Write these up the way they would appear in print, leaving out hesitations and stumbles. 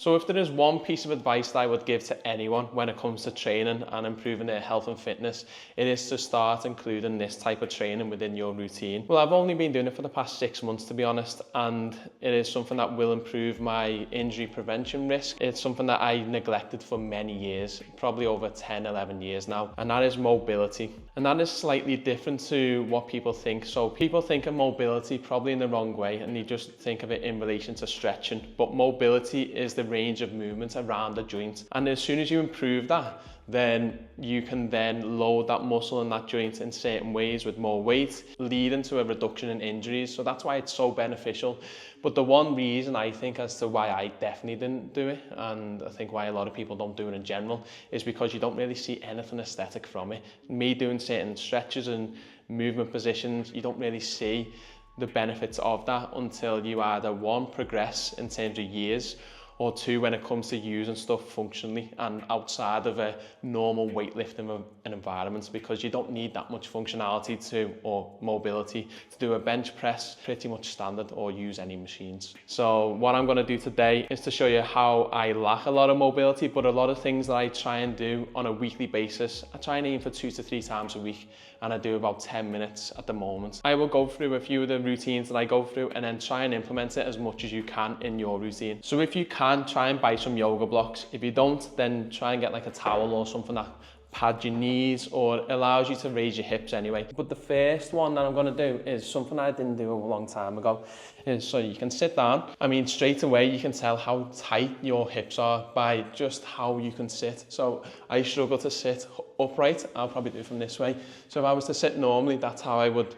So if there is one piece of advice that I would give to anyone when it comes to training and improving their health and fitness, it is to start including this type of training within your routine. Well, I've only been doing it for the past 6 months, to be honest, and it is something that will improve my injury prevention risk. It's something that I neglected for many years, probably over 10, 11 years now, and that is mobility. And that is slightly different to what people think. So people think of mobility probably in the wrong way, and they just think of it in relation to stretching. But mobility is the range of movement around the joint. And as soon as you improve that, then you can then load that muscle in that joint in certain ways with more weight, leading to a reduction in injuries. So that's why it's so beneficial. But the one reason I think as to why I definitely didn't do it, and I think why a lot of people don't do it in general, is because you don't really see anything aesthetic from it. Me doing certain stretches and movement positions, you don't really see the benefits of that until you either one, progress in terms of years, or two, when it comes to using stuff functionally and outside of a normal weightlifting environment, because you don't need that much functionality or mobility to do a bench press, pretty much standard, or use any machines. So what I'm going to do today is to show you how I lack a lot of mobility, but a lot of things that I try and do on a weekly basis. I try and aim for 2 to 3 times a week, and I do about 10 minutes at the moment. I will go through a few of the routines that I go through and then try and implement it as much as you can in your routine. So if you can, try and buy some yoga blocks. If you don't, then try and get like a towel or something that pads your knees or allows you to raise your hips anyway. But the first one that I'm going to do is something I didn't do a long time ago. Is so you can sit down. I mean, straight away you can tell how tight your hips are by just how you can sit. So I struggle to sit upright. I'll probably do it from this way. So if I was to sit normally, that's how I would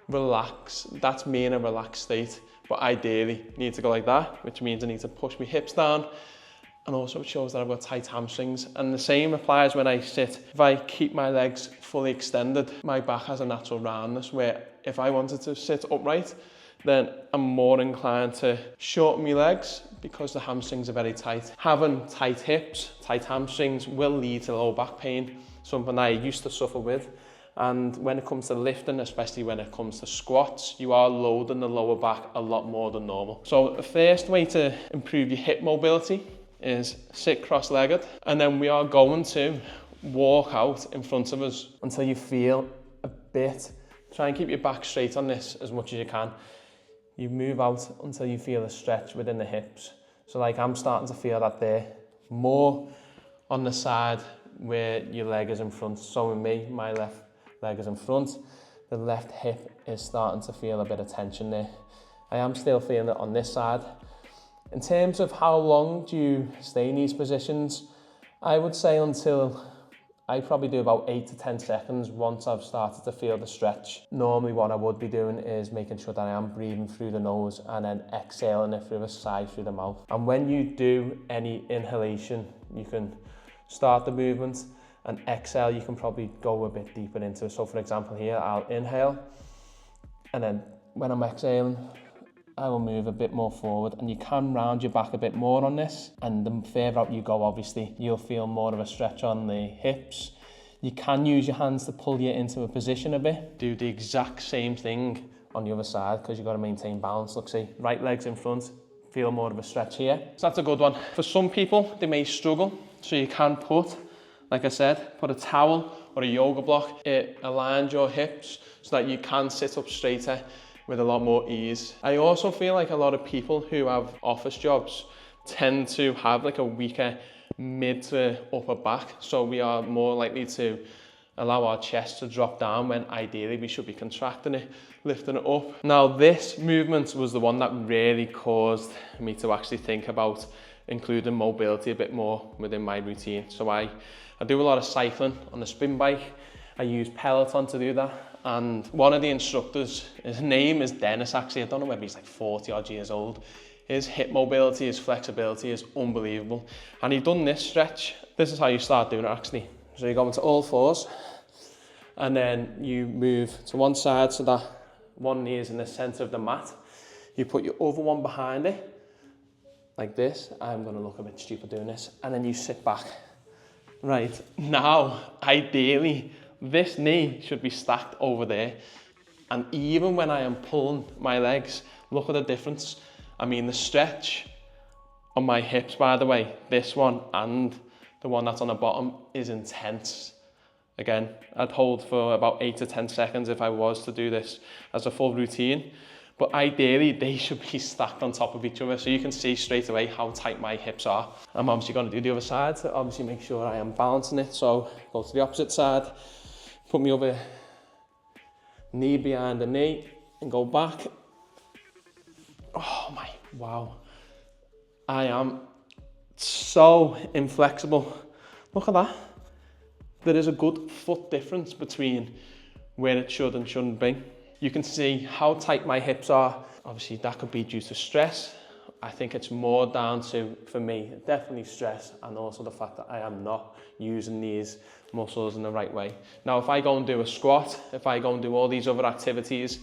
relax. That's me in a relaxed state. But ideally, I need to go like that, which means I need to push my hips down. And also it shows that I've got tight hamstrings. And the same applies when I sit. If I keep my legs fully extended, my back has a natural roundness where if I wanted to sit upright, then I'm more inclined to shorten my legs because the hamstrings are very tight. Having tight hips, tight hamstrings will lead to low back pain, something I used to suffer with. And when it comes to lifting, especially when it comes to squats, you are loading the lower back a lot more than normal. So the first way to improve your hip mobility is sit cross-legged, and then we are going to walk out in front of us until you feel a bit. Try and keep your back straight on this as much as you can. You move out until you feel a stretch within the hips. So like I'm starting to feel that there, more on the side where your leg is in front. So with me, my left leg is in front, the left hip is starting to feel a bit of tension there. I am still feeling it on this side. In terms of how long do you stay in these positions, I would say until I probably do about 8 to 10 seconds once I've started to feel the stretch. Normally what I would be doing is making sure that I am breathing through the nose and then exhaling it through a sigh through the mouth. And when you do any inhalation, you can start the movement, and exhale, you can probably go a bit deeper into it. So for example here, I'll inhale, and then when I'm exhaling, I will move a bit more forward, and you can round your back a bit more on this. And the further out you go, obviously, you'll feel more of a stretch on the hips. You can use your hands to pull you into a position a bit. Do the exact same thing on the other side, because you've got to maintain balance. Look, see, right leg's in front, feel more of a stretch here. So that's a good one. For some people, they may struggle, so you can put, like I said, put a towel or a yoga block. It aligns your hips so that you can sit up straighter with a lot more ease. I also feel like a lot of people who have office jobs tend to have like a weaker mid to upper back. So we are more likely to allow our chest to drop down when ideally we should be contracting it, lifting it up. Now this movement was the one that really caused me to actually think about including mobility a bit more within my routine. So I do a lot of cycling on the spin bike. I use Peloton to do that. And one of the instructors, his name is Dennis actually, I don't know whether he's like 40 odd years old. His hip mobility, his flexibility is unbelievable. And he'd done this stretch. This is how you start doing it actually. So you go into all fours, and then you move to one side so that one knee is in the center of the mat. You put your other one behind it, like this. I'm gonna look a bit stupid doing this. And then you sit back. Right, now, ideally, this knee should be stacked over there. And even when I am pulling my legs, look at the difference. I mean, the stretch on my hips, by the way. This one and the one that's on the bottom is intense. Again, I'd hold for about 8 to 10 seconds if I was to do this as a full routine. But ideally, they should be stacked on top of each other, so you can see straight away how tight my hips are. I'm obviously going to do the other side to obviously make sure I am balancing it. So go to the opposite side, put my other knee behind the knee and go back. Oh my, wow. I am so inflexible. Look at that. There is a good foot difference between where it should and shouldn't be. You can see how tight my hips are. Obviously that could be due to stress. I think it's more down to, for me, definitely stress, and also the fact that I am not using these muscles in the right way. Now, if I go and do a squat, if I go and do all these other activities,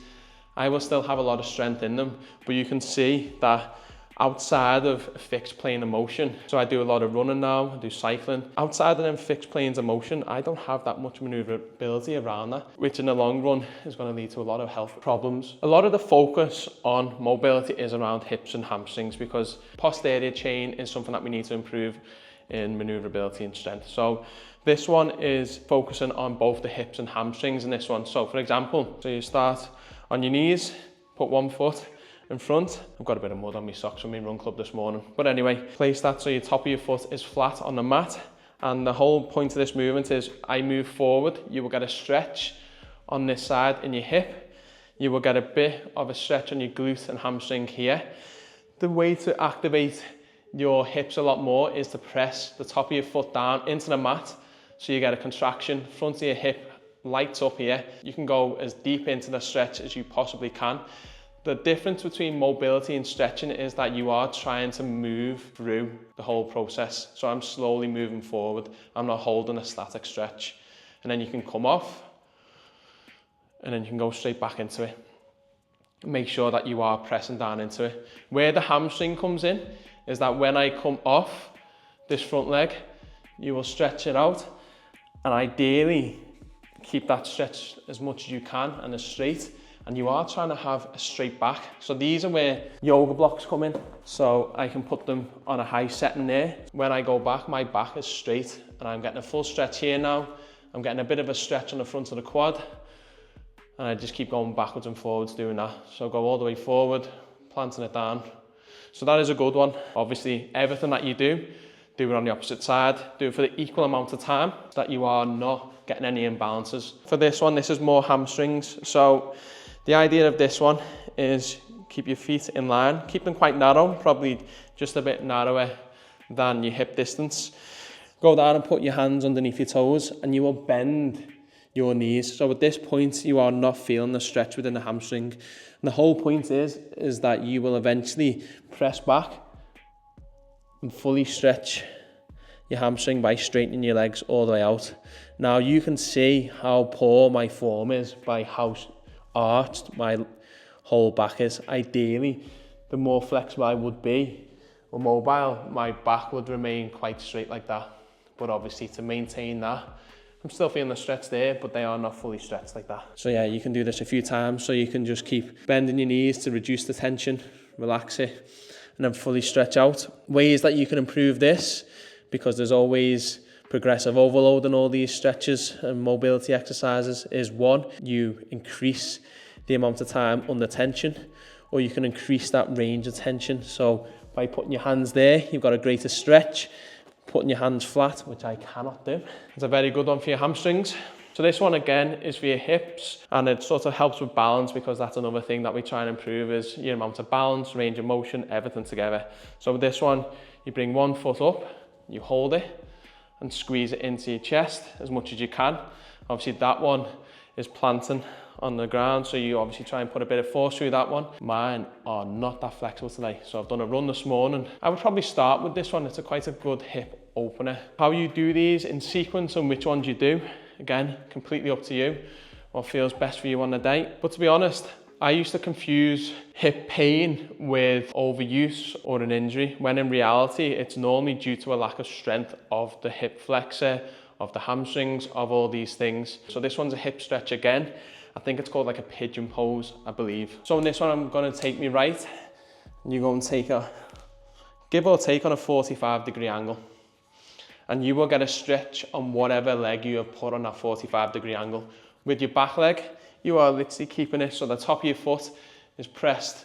I will still have a lot of strength in them, but you can see that outside of a fixed plane of motion, so I do a lot of running now, I do cycling, outside of them fixed planes of motion, I don't have that much maneuverability around that, which in the long run is going to lead to a lot of health problems. A lot of the focus on mobility is around hips and hamstrings, because posterior chain is something that we need to improve in maneuverability and strength. So this one is focusing on both the hips and hamstrings in this one. So for example, so you start on your knees, put one foot in front. I've got a bit of mud on my socks from my run club this morning. But anyway, place that so your top of your foot is flat on the mat. And the whole point of this movement is I move forward, you will get a stretch on this side in your hip. You will get a bit of a stretch on your glute and hamstring here. The way to activate your hips a lot more is to press the top of your foot down into the mat. So you get a contraction, front of your hip lights up here. You can go as deep into the stretch as you possibly can. The difference between mobility and stretching is that you are trying to move through the whole process. So I'm slowly moving forward. I'm not holding a static stretch. And then you can come off and then you can go straight back into it. Make sure that you are pressing down into it. Where the hamstring comes in is that when I come off this front leg, you will stretch it out, and ideally keep that stretch as much as you can and as straight. And you are trying to have a straight back. So these are where yoga blocks come in. So I can put them on a high setting there. When I go back, my back is straight and I'm getting a full stretch here now. I'm getting a bit of a stretch on the front of the quad. And I just keep going backwards and forwards doing that. So go all the way forward, planting it down. So that is a good one. Obviously, everything that you do it on the opposite side. Do it for the equal amount of time so that you are not getting any imbalances. For this one, this is more hamstrings. So the idea of this one is keep your feet in line, keep them quite narrow, probably just a bit narrower than your hip distance. Go down and put your hands underneath your toes and you will bend your knees. So at this point, you are not feeling the stretch within the hamstring. And the whole point is that you will eventually press back and fully stretch your hamstring by straightening your legs all the way out. Now you can see how poor my form is by how arched my whole back is. Ideally, the more flexible I would be or mobile, my back would remain quite straight like that. But obviously to maintain that, I'm still feeling the stretch there, but they are not fully stretched like that. So yeah, you can do this a few times. So you can just keep bending your knees to reduce the tension, relax it, and then fully stretch out. Ways that you can improve this, because there's always progressive overload in all these stretches and mobility exercises, is one, you increase the amount of time under tension, or you can increase that range of tension. So by putting your hands there, you've got a greater stretch. Putting your hands flat, which I cannot do. It's a very good one for your hamstrings. So this one again is for your hips, and it sort of helps with balance, because that's another thing that we try and improve is your amount of balance, range of motion, everything together. So with this one, you bring one foot up, you hold it and squeeze it into your chest as much as you can. Obviously that one is planting on the ground, so you obviously try and put a bit of force through that one. Mine are not that flexible today, so I've done a run this morning. I would probably start with this one. It's quite a good hip opener. How you do these in sequence and which ones you do, again, completely up to you, what feels best for you on the day. But to be honest, I used to confuse hip pain with overuse or an injury, when in reality it's normally due to a lack of strength of the hip flexor, of the hamstrings, of all these things. So this one's a hip stretch again. I think it's called like a pigeon pose, I believe. So in this one, I'm gonna take me right, and you're going to take a give or take on a 45-degree angle. And you will get a stretch on whatever leg you have put on that 45-degree angle. With your back leg, you are literally keeping it so the top of your foot is pressed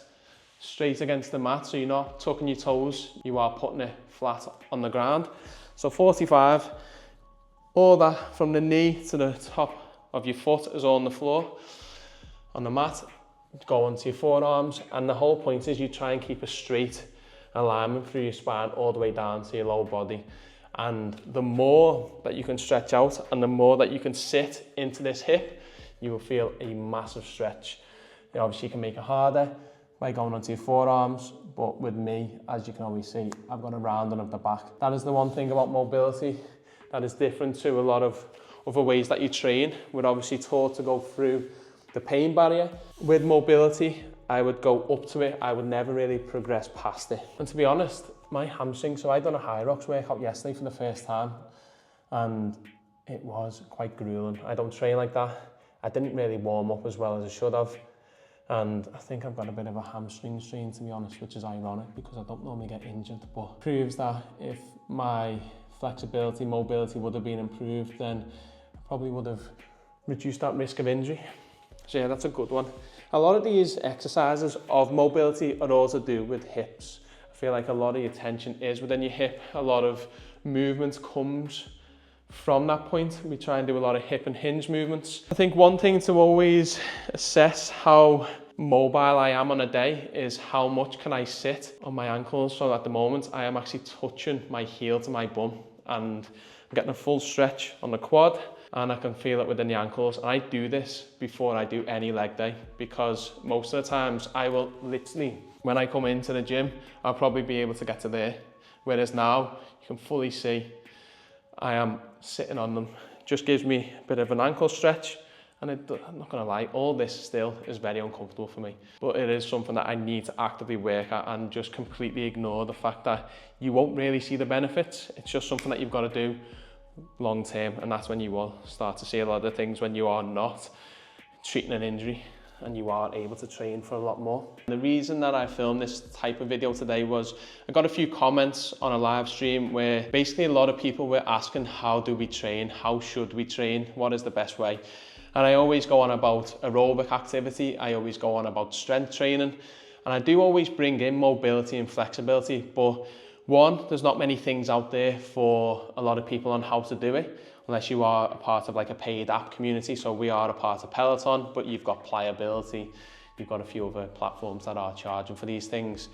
straight against the mat, so you're not tucking your toes, you are putting it flat on the ground. So 45, all that from the knee to the top of your foot is all on the floor, on the mat, go onto your forearms, and the whole point is you try and keep a straight alignment through your spine all the way down to your lower body. And the more that you can stretch out and the more that you can sit into this hip, you will feel a massive stretch. Obviously you can make it harder by going onto your forearms, but with me, as you can always see, I've got a rounding of the back. That is the one thing about mobility that is different to a lot of other ways that you train. We're obviously taught to go through the pain barrier. With mobility, I would go up to it. I would never really progress past it. And to be honest, my hamstring, so I done a high rocks workout yesterday for the first time, and it was quite grueling. I don't train like that. I didn't really warm up as well as I should have. And I think I've got a bit of a hamstring strain, to be honest, which is ironic because I don't normally get injured, but proves that if my flexibility, mobility would have been improved, then I probably would have reduced that risk of injury. So yeah, that's a good one. A lot of these exercises of mobility are all to do with hips. I feel like a lot of your tension is within your hip. A lot of movement comes from that point. We try and do a lot of hip and hinge movements. I think one thing to always assess how mobile I am on a day is how much can I sit on my ankles. So at the moment, I am actually touching my heel to my bum and I'm getting a full stretch on the quad, and I can feel it within the ankles. And I do this before I do any leg day, because most of the times I will literally, when I come into the gym, I'll probably be able to get to there. Whereas now you can fully see I am sitting on them. Just gives me a bit of an ankle stretch, and I'm not gonna lie, all this still is very uncomfortable for me. But it is something that I need to actively work at and just completely ignore the fact that you won't really see the benefits. It's just something that you've got to do long term, and that's when you will start to see a lot of things when you are not treating an injury and you are able to train for a lot more. The reason that I filmed this type of video today was I got a few comments on a live stream where basically a lot of people were asking, how do we train? How should we train? What is the best way? And I always go on about aerobic activity. I always go on about strength training, and I do always bring in mobility and flexibility, but one, there's not many things out there for a lot of people on how to do it, unless you are a part of like a paid app community. So we are a part of Peloton, but you've got Pliability, you've got a few other platforms that are charging for these things.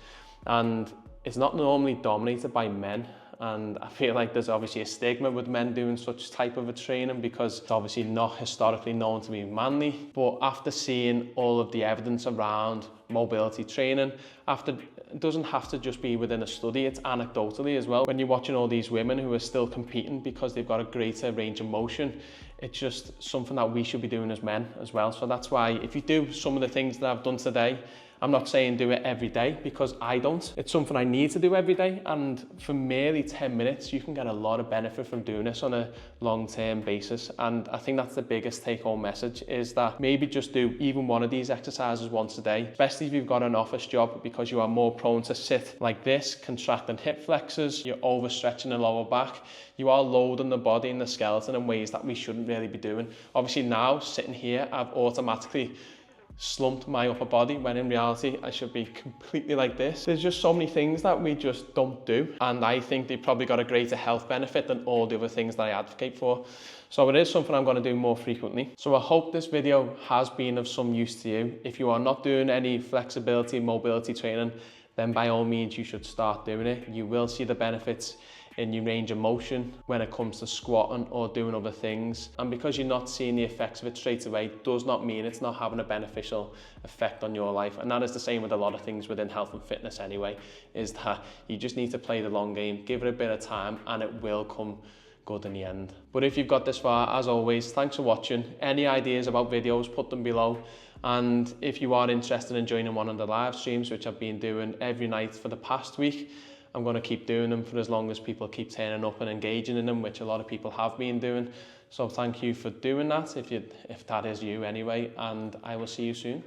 And it's not normally dominated by men. And I feel like there's obviously a stigma with men doing such type of a training because it's obviously not historically known to be manly. But after seeing all of the evidence around mobility training, it doesn't have to just be within a study, it's anecdotally as well. When you're watching all these women who are still competing because they've got a greater range of motion, it's just something that we should be doing as men as well. So that's why if you do some of the things that I've done today, I'm not saying do it every day because I don't. It's something I need to do every day, and for merely 10 minutes, you can get a lot of benefit from doing this on a long-term basis. And I think that's the biggest take-home message, is that maybe just do even one of these exercises once a day, especially if you've got an office job, because you are more prone to sit like this, contracting hip flexors, you're overstretching the lower back, you are loading the body and the skeleton in ways that we shouldn't really be doing. Obviously now, sitting here, I've automatically slumped my upper body, when in reality I should be completely like this. There's just so many things that we just don't do, and I think they've probably got a greater health benefit than all the other things that I advocate for. So it is something I'm going to do more frequently. So I hope this video has been of some use to you. If you are not doing any flexibility, mobility training, then by all means you should start doing it. You will see the benefits in your range of motion when it comes to squatting or doing other things. And because you're not seeing the effects of it straight away, does not mean it's not having a beneficial effect on your life. And that is the same with a lot of things within health and fitness anyway, is that you just need to play the long game, give it a bit of time, and it will come good in the end. But if you've got this far, as always, thanks for watching. Any ideas about videos, put them below. And if you are interested in joining one of the live streams, which I've been doing every night for the past week, I'm going to keep doing them for as long as people keep turning up and engaging in them, which a lot of people have been doing. So thank you for doing that, if that is you anyway, and I will see you soon.